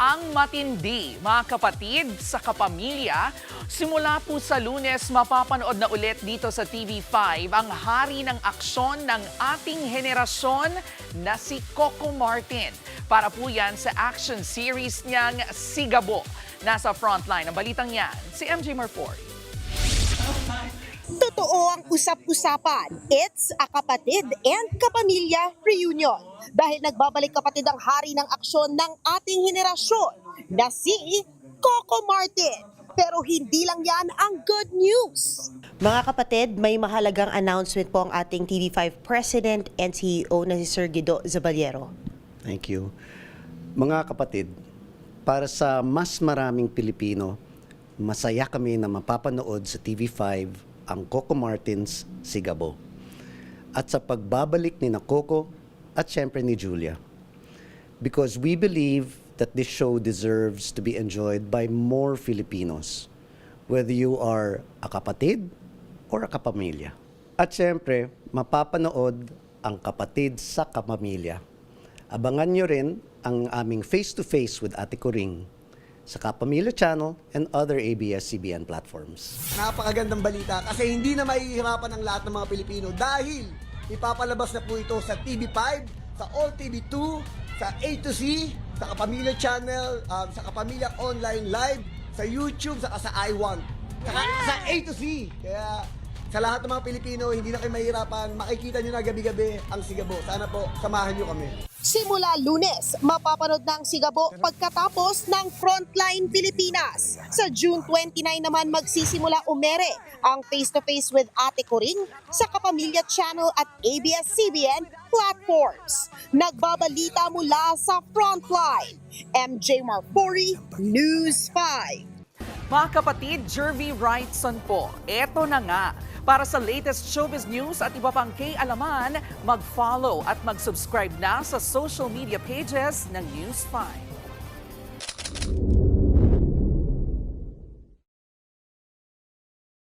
ang matindi, mga kapatid sa kapamilya. Simula po sa Lunes, mapapanood na ulit dito sa TV5 ang hari ng aksyon ng ating henerasyon na si Coco Martin. Para po yan sa action series niyang Sigabo. Nasa frontline ang balitang yan, si MJ Marfori. Totoo ang usap-usapan. It's a kapatid and kapamilya reunion. Dahil nagbabalik kapatid ang hari ng aksyon ng ating henerasyon na si Coco Martin. Pero hindi lang yan ang good news. Mga kapatid, may mahalagang announcement po ang ating TV5 President and CEO na si Sir Guido Zabaliero. Thank you. Mga kapatid, para sa mas maraming Pilipino, masaya kami na mapapanood sa TV5 ang Coco Martin's Sigabo. At sa pagbabalik ni na Coco at syempre ni Julia. Because we believe that this show deserves to be enjoyed by more Filipinos, whether you are a kapatid or a kapamilya. At syempre, mapapanood ang kapatid sa kapamilya. Abangan nyo rin ang aming face-to-face with Ate Coring sa Kapamilya Channel and other ABS-CBN platforms. Napakagandang balita kasi hindi na mahihirapan ang lahat ng mga Pilipino dahil ipapalabas na po ito sa TV5, sa All TV2, sa A to C, sa Kapamilya Channel, sa Kapamilya Online Live, sa YouTube, sa I1, sa A to C. Kaya sa lahat ng mga Pilipino, hindi na kayo mahihirapan, makikita nyo na gabi-gabi ang Sigabo. Sana po, samahan nyo kami. Simula Lunes, mapapanood na ang Sigabo pagkatapos ng Frontline Pilipinas. Sa June 29 naman magsisimula umere ang face-to-face with Ate Coring sa Kapamilya Channel at ABS-CBN platforms. Nagbabalita mula sa Frontline, MJ Marfori, News 5. Mga kapatid, Jervy Wrightson po. Eto na nga. Para sa latest showbiz news at iba pang kay-alaman, mag-follow at mag-subscribe na sa social media pages ng News 5.